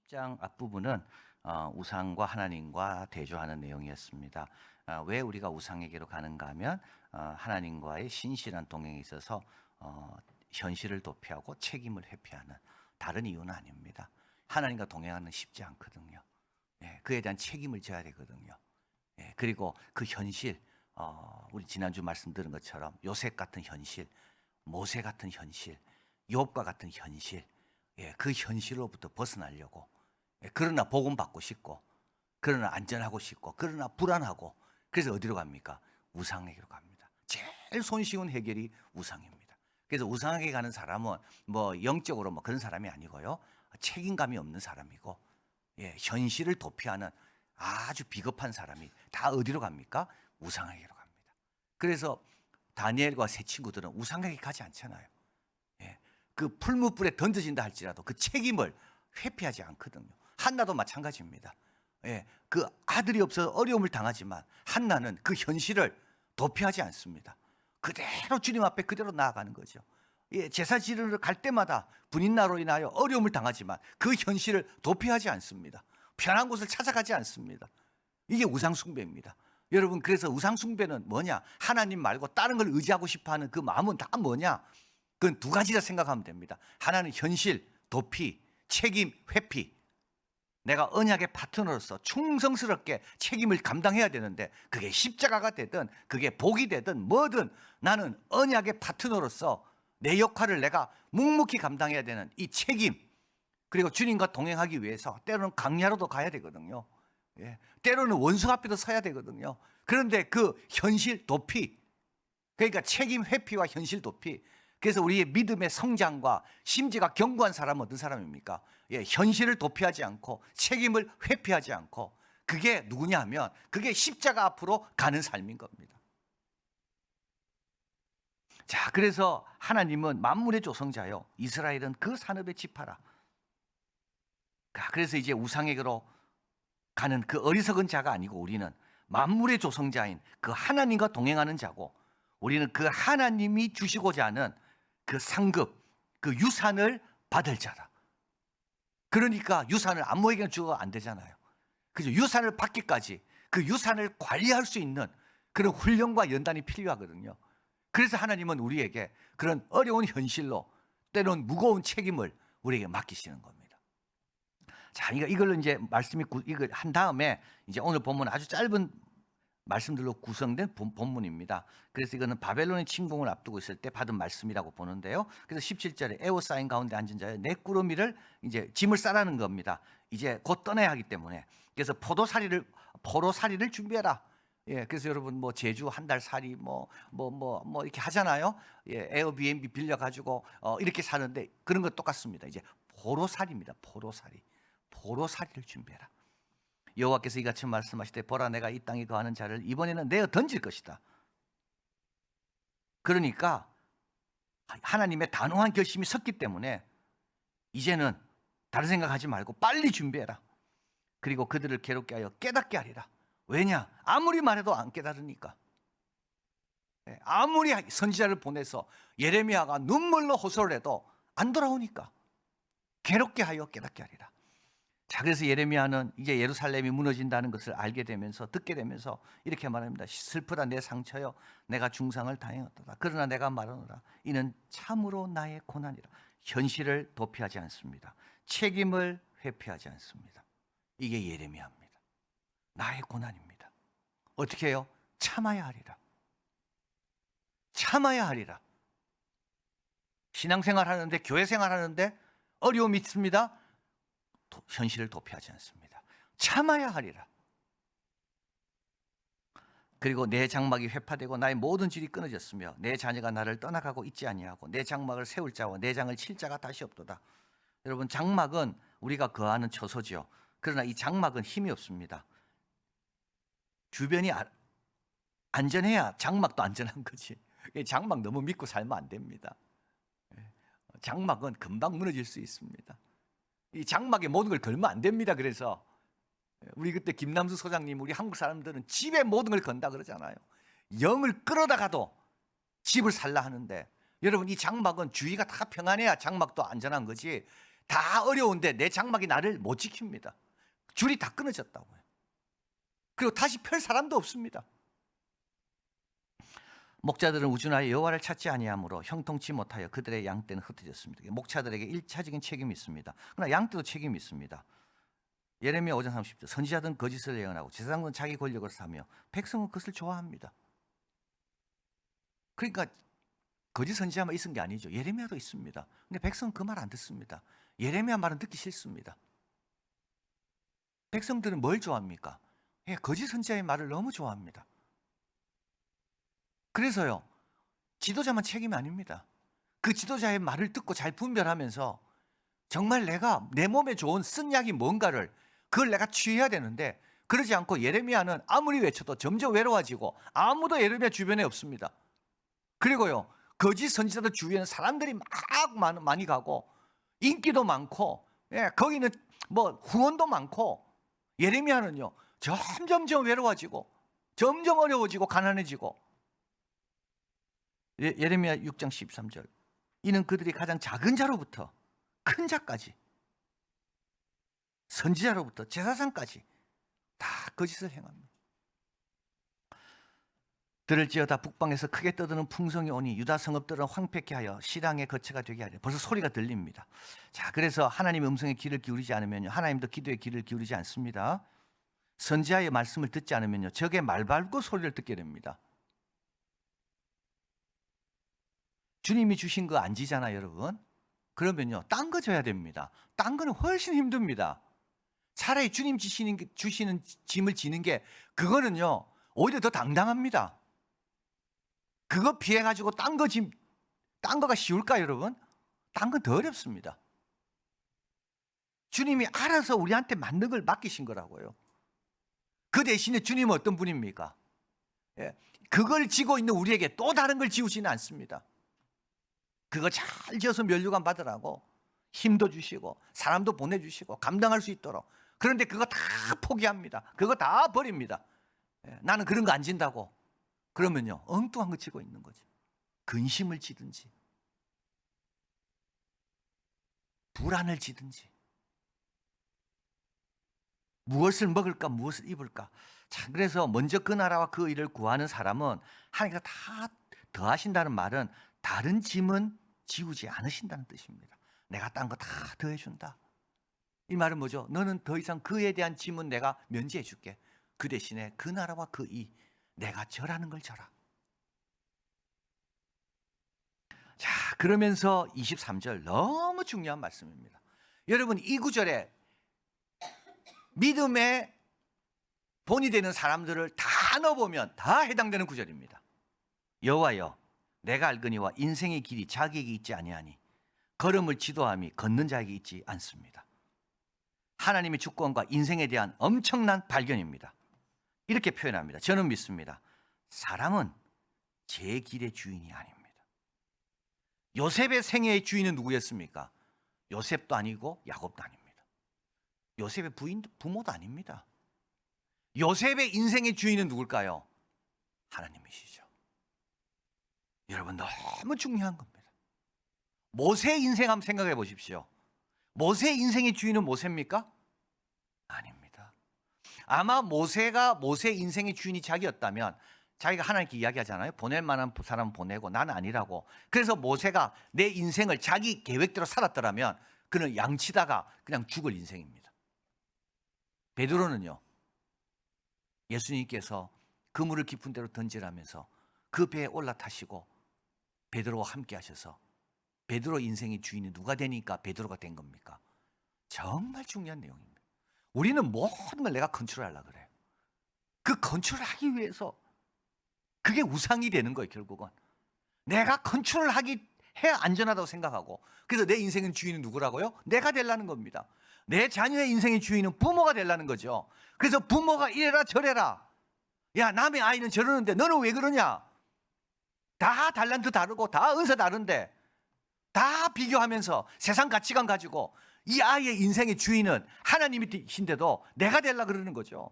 10장 앞부분은 우상과 하나님과 대조하는 내용이었습니다. 왜 우리가 우상에게로 가는가 하면 하나님과의 신실한 동행에 있어서 현실을 도피하고 책임을 회피하는 다른 이유는 아닙니다. 하나님과 동행하는 쉽지 않거든요. 그에 대한 책임을 져야 되거든요. 그리고 그 현실, 우리 지난주 말씀 들은 것처럼 요셉 같은 현실, 모세 같은 현실, 욥과 같은 현실, 그 현실로부터 벗어나려고, 그러나 복음 받고 싶고, 그러나 안전하고 싶고, 그러나 불안하고, 그래서 어디로 갑니까? 우상에게로 갑니다. 제일 손쉬운 해결이 우상입니다. 그래서 우상에게 가는 사람은 뭐 영적으로 뭐 그런 사람이 아니고요, 책임감이 없는 사람이고, 현실을 도피하는 아주 비겁한 사람이 다 어디로 갑니까? 우상에게로 갑니다. 그래서 다니엘과 세 친구들은 우상에게 가지 않잖아요. 그 풀무불에 던져진다 할지라도 그 책임을 회피하지 않거든요. 한나도 마찬가지입니다. 그 아들이 없어서 어려움을 당하지만 한나는 그 현실을 도피하지 않습니다. 그대로 주님 앞에 그대로 나아가는 거죠. 제사 지르러 갈 때마다 분인나로 인하여 어려움을 당하지만 그 현실을 도피하지 않습니다. 편한 곳을 찾아가지 않습니다. 이게 우상숭배입니다. 여러분, 그래서 우상숭배는 뭐냐? 하나님 말고 다른 걸 의지하고 싶어하는 그 마음은 다 뭐냐? 그건 두 가지라 생각하면 됩니다. 하나는 현실, 도피, 책임, 회피. 내가 언약의 파트너로서 충성스럽게 책임을 감당해야 되는데 그게 십자가가 되든 그게 복이 되든 뭐든 나는 언약의 파트너로서 내 역할을 내가 묵묵히 감당해야 되는 이 책임, 그리고 주님과 동행하기 위해서 때로는 강야로도 가야 되거든요. 때로는 원수 앞에도 서야 되거든요. 그런데 그 현실 도피, 그러니까 책임 회피와 현실 도피, 그래서 우리의 믿음의 성장과 심지가 견고한 사람은 어떤 사람입니까? 현실을 도피하지 않고 책임을 회피하지 않고, 그게 누구냐 하면 그게 십자가 앞으로 가는 삶인 겁니다. 자, 그래서 하나님은 만물의 조성자요, 이스라엘은 그 산업의 지파라. 그래서 이제 우상에게로 가는 그 어리석은 자가 아니고 우리는 만물의 조성자인 그 하나님과 동행하는 자고, 우리는 그 하나님이 주시고자 하는 그 상급, 그 유산을 받을 자다. 그러니까 유산을 아무에게나 주어도 안 되잖아요. 그죠? 유산을 받기까지 그 유산을 관리할 수 있는 그런 훈련과 연단이 필요하거든요. 그래서 하나님은 우리에게 그런 어려운 현실로 때로는 무거운 책임을 우리에게 맡기시는 겁니다. 자, 이걸로 이제 말씀이 이걸 한 다음에 이제 오늘 본문 아주 짧은 말씀들로 구성된 본문입니다. 그래서 이거는 바벨론의 침공을 앞두고 있을 때 받은 말씀이라고 보는데요. 그래서 17절에 에워싸인 가운데 앉은 자여 내 꾸러미를 이제 짐을 싸라는 겁니다. 이제 곧 떠나야 하기 때문에. 그래서 포로살이를 준비해라. 그래서 여러분 뭐 제주 한 달 살이 뭐 이렇게 하잖아요. 에어비앤비 빌려 가지고 이렇게 사는데 그런 것 똑같습니다. 이제 포로살이입니다. 포로살이를 준비해라. 여호와께서 이같이 말씀하시되 보라 내가 이 땅에 거하는 자를 이번에는 내어 던질 것이다. 그러니까 하나님의 단호한 결심이 섰기 때문에 이제는 다른 생각하지 말고 빨리 준비해라. 그리고 그들을 괴롭게 하여 깨닫게 하리라. 왜냐? 아무리 말해도 안 깨달으니까. 아무리 선지자를 보내서 예레미야가 눈물로 호소를 해도 안 돌아오니까 괴롭게 하여 깨닫게 하리라. 자, 그래서 예레미야는 이제 예루살렘이 무너진다는 것을 알게 되면서, 듣게 되면서 이렇게 말합니다. 슬프다 내 상처여 내가 중상을 당하였도다. 그러나 내가 말하노라 이는 참으로 나의 고난이라. 현실을 도피하지 않습니다. 책임을 회피하지 않습니다. 이게 예레미야입니다. 나의 고난입니다. 어떻게 해요? 참아야 하리라. 참아야 하리라. 신앙생활 하는데, 교회생활 하는데 어려움이 있습니다. 현실을 도피하지 않습니다. 참아야 하리라. 그리고 내 장막이 회파되고 나의 모든 질이 끊어졌으며 내 자녀가 나를 떠나가고 있지 아니하고 내 장막을 세울 자와 내 장을 칠 자가 다시 없도다. 여러분, 장막은 우리가 거하는 처소죠. 그러나 이 장막은 힘이 없습니다. 주변이 안전해야 장막도 안전한 거지. 장막 너무 믿고 살면 안 됩니다. 장막은 금방 무너질 수 있습니다. 이 장막에 모든 걸 걸면 안 됩니다. 그래서 우리 그때 김남수 소장님, 우리 한국 사람들은 집에 모든 걸 건다 그러잖아요. 영을 끌어다가도 집을 살라 하는데, 여러분 이 장막은 주위가 다 평안해야 장막도 안전한 거지. 다 어려운데 내 장막이 나를 못 지킵니다. 줄이 다 끊어졌다고요. 그리고 다시 펼 사람도 없습니다. 목자들은 우주나의 여호와를 찾지 아니하므로 형통치 못하여 그들의 양떼는 흩어졌습니다. 목자들에게 1차적인 책임이 있습니다. 그러나 양떼도 책임이 있습니다. 예레미야 5장 30절 선지자들은 거짓을 예언하고 제사장은 자기 권력을 사며 백성은 그것을 좋아합니다. 그러니까 거짓 선지자만 있은 게 아니죠. 예레미야도 있습니다. 근데 백성은 그 말 안 듣습니다. 예레미야 말은 듣기 싫습니다. 백성들은 뭘 좋아합니까? 거짓 선지자의 말을 너무 좋아합니다. 그래서요, 지도자만 책임이 아닙니다. 그 지도자의 말을 듣고 잘 분별하면서 정말 내가 내 몸에 좋은 쓴 약이 뭔가를 그걸 내가 취해야 되는데 그러지 않고 예레미야는 아무리 외쳐도 점점 외로워지고 아무도 예레미야 주변에 없습니다. 그리고요, 거짓 선지자들 주위에는 사람들이 막 많이 가고 인기도 많고 거기는 뭐 후원도 많고 예레미야는요 점점 외로워지고 점점 어려워지고 가난해지고 예레미야 6장 13절 이는 그들이 가장 작은 자로부터 큰 자까지 선지자로부터 제사장까지 다 거짓을 행합니다. 들을지어다 북방에서 크게 떠드는 풍성이 오니 유다 성읍들은 황폐케 하여 실황의 거처가 되게 하려. 벌써 소리가 들립니다. 자, 그래서 하나님의 음성에 귀를 기울이지 않으면요 하나님도 기도에 귀를 기울이지 않습니다. 선지자의 말씀을 듣지 않으면요 적의 말발고 소리를 듣게 됩니다. 주님이 주신 거 안 지잖아요, 여러분. 그러면요 딴 거 져야 됩니다. 딴 거는 훨씬 힘듭니다. 차라리 주님 주시는 짐을 지는 게 그거는요 오히려 더 당당합니다. 그거 피해가지고 딴 거가 쉬울까요, 여러분? 딴 건 더 어렵습니다. 주님이 알아서 우리한테 맞는 걸 맡기신 거라고요. 그 대신에 주님은 어떤 분입니까? 그걸 지고 있는 우리에게 또 다른 걸 지우지는 않습니다. 그거 잘 지어서 면류관 받으라고 힘도 주시고 사람도 보내주시고 감당할 수 있도록. 그런데 그거 다 포기합니다. 그거 다 버립니다. 나는 그런 거 안 진다고. 그러면요 엉뚱한 거 지고 있는 거죠. 근심을 지든지 불안을 지든지 무엇을 먹을까 무엇을 입을까. 자, 그래서 먼저 그 나라와 그 일을 구하는 사람은 하나님께서 다 더하신다는 말은 다른 짐은 지우지 않으신다는 뜻입니다. 내가 딴 거 다 더해준다. 이 말은 뭐죠? 너는 더 이상 그에 대한 짐은 내가 면제해 줄게. 그 대신에 그 나라와 그 이 내가 절하는 걸 절하. 자, 그러면서 23절 너무 중요한 말씀입니다. 여러분 이 구절에 믿음의 본이 되는 사람들을 다 넣어보면 다 해당되는 구절입니다. 여호와여 내가 알거니와 인생의 길이 자기에게 있지 아니하니 걸음을 지도함이 걷는 자에게 있지 않습니다. 하나님의 주권과 인생에 대한 엄청난 발견입니다. 이렇게 표현합니다. 저는 믿습니다. 사람은 제 길의 주인이 아닙니다. 요셉의 생애의 주인은 누구였습니까? 요셉도 아니고 야곱도 아닙니다. 요셉의 부모도 아닙니다. 요셉의 인생의 주인은 누굴까요? 하나님이시죠. 여러분 너무 중요한 겁니다. 모세의 인생 한번 생각해 보십시오. 모세의 인생의 주인은 모세입니까? 아닙니다. 아마 모세의 인생의 주인이 자기였다면 자기가 하나님께 이야기하잖아요. 보낼 만한 사람은 보내고 나는 아니라고. 그래서 모세가 내 인생을 자기 계획대로 살았더라면 그는 양치다가 그냥 죽을 인생입니다. 베드로는요. 예수님께서 그물을 깊은 데로 던지라면서 그 배에 올라타시고 베드로와 함께 하셔서 베드로 인생의 주인이 누가 되니까 베드로가 된 겁니까? 정말 중요한 내용입니다. 우리는 모든 걸 내가 컨트롤하려고 그래요. 그 컨트롤하기 위해서 그게 우상이 되는 거예요. 결국은 내가 컨트롤하기 해야 안전하다고 생각하고 그래서 내 인생의 주인은 누구라고요? 내가 되려는 겁니다. 내 자녀의 인생의 주인은 부모가 되려는 거죠. 그래서 부모가 이래라 저래라. 야 남의 아이는 저러는데 너는 왜 그러냐. 다 달란트 다르고 다 은사 다른데 다 비교하면서 세상 가치관 가지고 이 아이의 인생의 주인은 하나님이신데도 내가 되려고 그러는 거죠.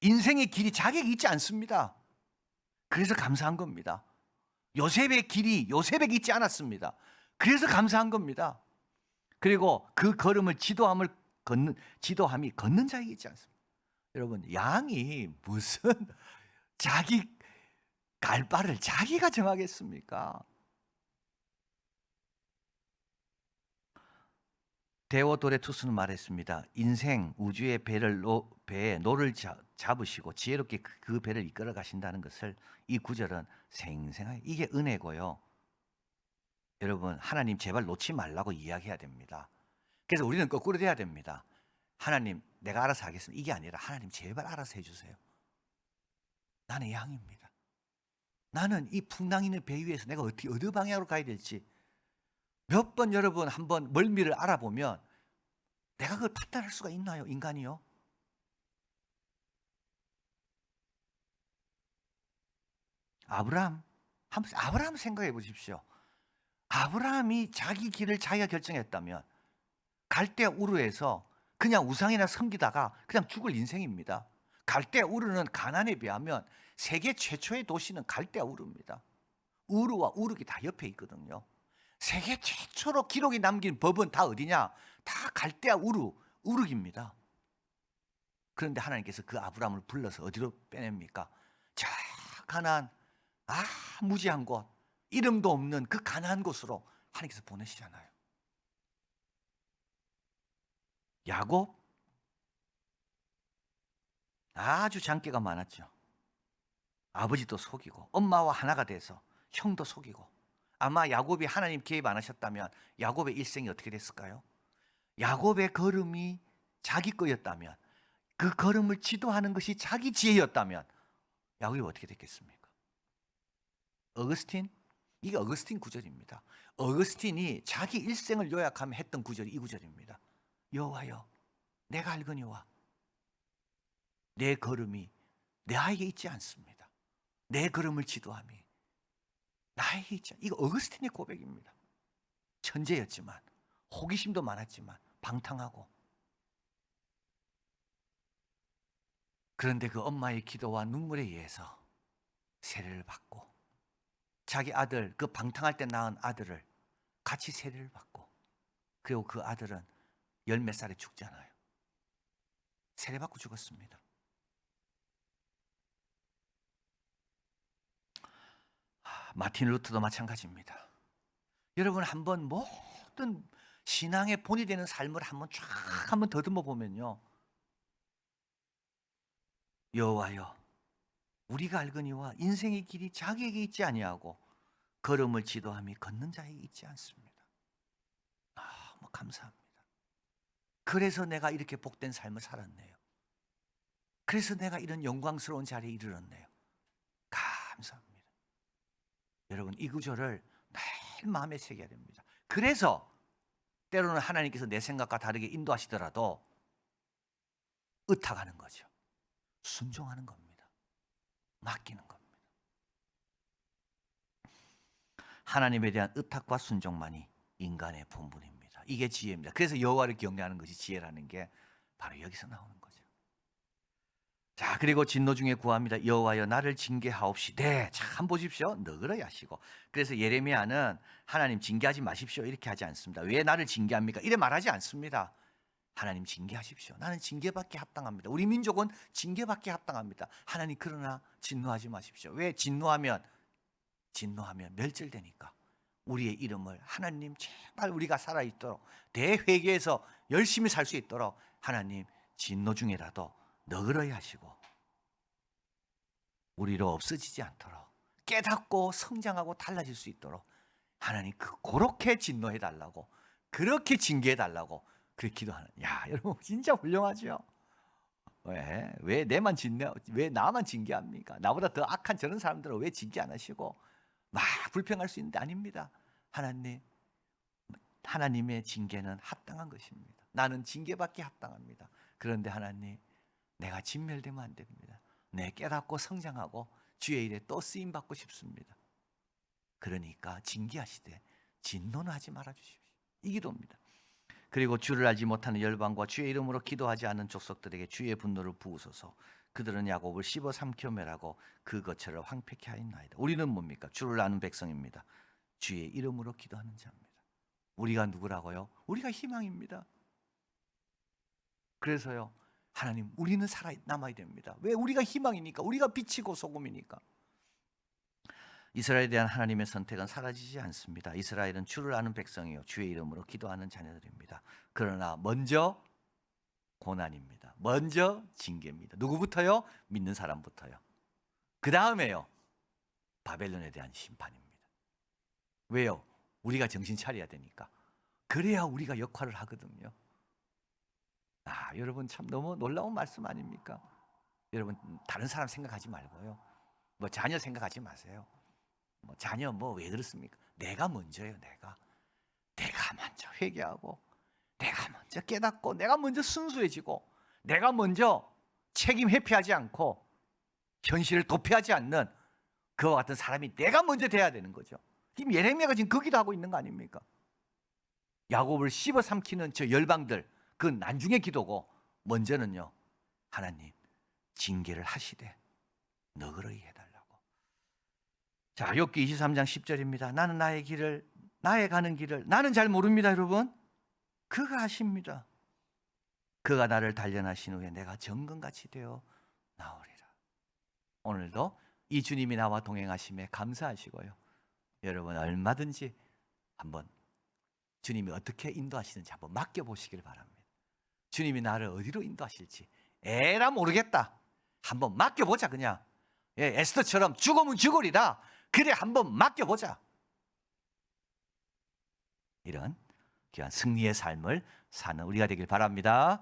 인생의 길이 자격이 있지 않습니다. 그래서 감사한 겁니다. 요셉의 길이 요셉에게 있지 않았습니다. 그래서 감사한 겁니다. 그리고 그 걸음을 지도함이 걷는 자에게 있지 않습니까? 여러분, 양이 무슨 자기 갈 바를 자기가 정하겠습니까? 데오도레 투스는 말했습니다. 인생 우주의 배에 노를 잡으시고 지혜롭게 그 배를 이끌어 가신다는 것을, 이 구절은 생생하게, 이게 은혜고요. 여러분, 하나님 제발 놓지 말라고 이야기해야 됩니다. 그래서 우리는 거꾸로 돼야 됩니다. 하나님, 내가 알아서 하겠습니다. 이게 아니라 하나님 제발 알아서 해주세요. 나는 양입니다. 나는 이 풍랑이는 배 위에서 내가 어느 방향으로 가야 될지 몇 번 여러분 한번 멀미를 알아보면 내가 그걸 판단할 수가 있나요? 인간이요? 아브라함 생각해 보십시오. 아브라함이 자기 길을 자기가 결정했다면 갈대 우르에서 그냥 우상이나 섬기다가 그냥 죽을 인생입니다. 갈대 우르는 가나안에 비하면 세계 최초의 도시는 갈대 우르입니다. 우르와 우르기 다 옆에 있거든요. 세계 최초로 기록이 남긴 법은 다 어디냐? 다 갈대 우르기입니다. 그런데 하나님께서 그 아브라함을 불러서 어디로 빼냅니까? 저 가나안, 무지한 곳, 이름도 없는 그 가나안 곳으로 하나님께서 보내시잖아요. 야곱, 아주 장기가 많았죠. 아버지도 속이고 엄마와 하나가 돼서 형도 속이고, 아마 야곱이 하나님 개입 안 하셨다면 야곱의 일생이 어떻게 됐을까요? 야곱의 걸음이 자기 거였다면, 그 걸음을 지도하는 것이 자기 지혜였다면 야곱이 어떻게 됐겠습니까? 어거스틴? 이게 어거스틴 구절입니다. 어거스틴이 자기 일생을 요약하며 했던 구절이 이 구절입니다. 여호와여, 내가 알거니와 내 걸음이 나에게 있지 않습니다. 내 걸음을 지도함이 나에게 있지 않습니다. 이거 어거스틴의 고백입니다. 천재였지만, 호기심도 많았지만 방탕하고, 그런데 그 엄마의 기도와 눈물에 의해서 세례를 받고, 자기 아들, 그 방탕할 때 낳은 아들을 같이 세례를 받고, 그리고 그 아들은 10몇 살에 죽잖아요. 세례 받고 죽었습니다. 마틴 루터도 마찬가지입니다. 여러분, 한번 모든 신앙의 본이 되는 삶을 한번 더듬어 보면요, 여호와여, 우리가 알거니와 인생의 길이 자기에게 있지 아니하고 걸음을 지도함이 걷는 자에게 있지 않습니다. 너무 감사합니다. 그래서 내가 이렇게 복된 삶을 살았네요. 그래서 내가 이런 영광스러운 자리에 이르렀네요. 감사합니다. 여러분, 이 구절을 매일 마음에 새겨야 됩니다. 그래서 때로는 하나님께서 내 생각과 다르게 인도하시더라도 의탁하는 거죠. 순종하는 겁니다. 맡기는 겁니다. 하나님에 대한 의탁과 순종만이 인간의 본분입니다. 이게 지혜입니다. 그래서 여호와를 경외하는 것이 지혜라는 게 바로 여기서 나오는 거죠. 자, 그리고 진노 중에 구합니다. 여호와여, 나를 징계하옵시되. 참 보십시오. 너그러이 하시고. 그래서 예레미야는 하나님 징계하지 마십시오 이렇게 하지 않습니다. 왜 나를 징계합니까? 이래 말하지 않습니다. 하나님 징계하십시오. 나는 징계받기에 합당합니다. 우리 민족은 징계받기에 합당합니다. 하나님, 그러나 진노하지 마십시오. 왜? 진노하면 멸절되니까. 우리의 이름을 하나님 제발 우리가 살아있도록, 대회개에서 열심히 살 수 있도록 하나님 진노 중에라도 너그러이 하시고 우리로 없어지지 않도록 깨닫고 성장하고 달라질 수 있도록 하나님 그렇게 진노해 달라고, 그렇게 징계해 달라고 그렇게 기도하는. 야, 여러분 진짜 훌륭하죠. 왜 나만 징계합니까? 나보다 더 악한 저런 사람들은 왜 징계 안 하시고 막 불평할 수 있는데, 아닙니다. 하나님의 징계는 합당한 것입니다. 나는 징계받기 합당합니다. 그런데 하나님, 내가 진멸되면 안 됩니다. 내 깨닫고 성장하고 주의 일에 또 쓰임 받고 싶습니다. 그러니까 징계하시되 진노는 하지 말아 주십시오. 이 기도입니다. 그리고 주를 알지 못하는 열방과 주의 이름으로 기도하지 않은 족속들에게 주의 분노를 부으소서. 그들은 야곱을 씹어 삼켜 멸하고 그 거처를 황폐케 하였나이다. 우리는 뭡니까? 주를 아는 백성입니다. 주의 이름으로 기도하는 자입니다. 우리가 누구라고요? 우리가 희망입니다. 그래서요, 하나님, 우리는 살아남아야 됩니다. 왜? 우리가 희망이니까, 우리가 빛이고 소금이니까. 이스라엘에 대한 하나님의 선택은 사라지지 않습니다. 이스라엘은 주를 아는 백성이요, 주의 이름으로 기도하는 자녀들입니다. 그러나 먼저 고난입니다. 먼저 징계입니다. 누구부터요? 믿는 사람부터요. 그 다음에요, 바벨론에 대한 심판입니다. 왜요? 우리가 정신 차려야 되니까. 그래야 우리가 역할을 하거든요. 여러분, 참 너무 놀라운 말씀 아닙니까? 여러분, 다른 사람 생각하지 말고요, 뭐 자녀 생각하지 마세요. 뭐 자녀 뭐 왜 그렇습니까? 내가 먼저예요. 내가 먼저 회개하고, 내가 먼저 깨닫고, 내가 먼저 순수해지고, 내가 먼저 책임 회피하지 않고 현실을 도피하지 않는 그와 같은 사람이 내가 먼저 돼야 되는 거죠. 지금 예레미야가 지금 그 기도하고 있는 거 아닙니까? 야곱을 씹어 삼키는 저 열방들, 그 난중의 기도고, 먼저는요, 하나님 징계를 하시되 너그러이 해달라고. 자, 욥기 23장 10절입니다. 나는 나의 길을, 나의 가는 길을 나는 잘 모릅니다. 여러분, 그가 아십니다. 그가 나를 단련하신 후에 내가 정금같이 되어 나오리라. 오늘도 이 주님이 나와 동행하심에 감사하시고요, 여러분 얼마든지 한번 주님이 어떻게 인도하시는지 한번 맡겨보시길 바랍니다. 주님이 나를 어디로 인도하실지 에라 모르겠다, 한번 맡겨보자. 그냥 에스더처럼 죽으면 죽으리라, 그래 한번 맡겨보자. 이런 귀한 승리의 삶을 사는 우리가 되길 바랍니다.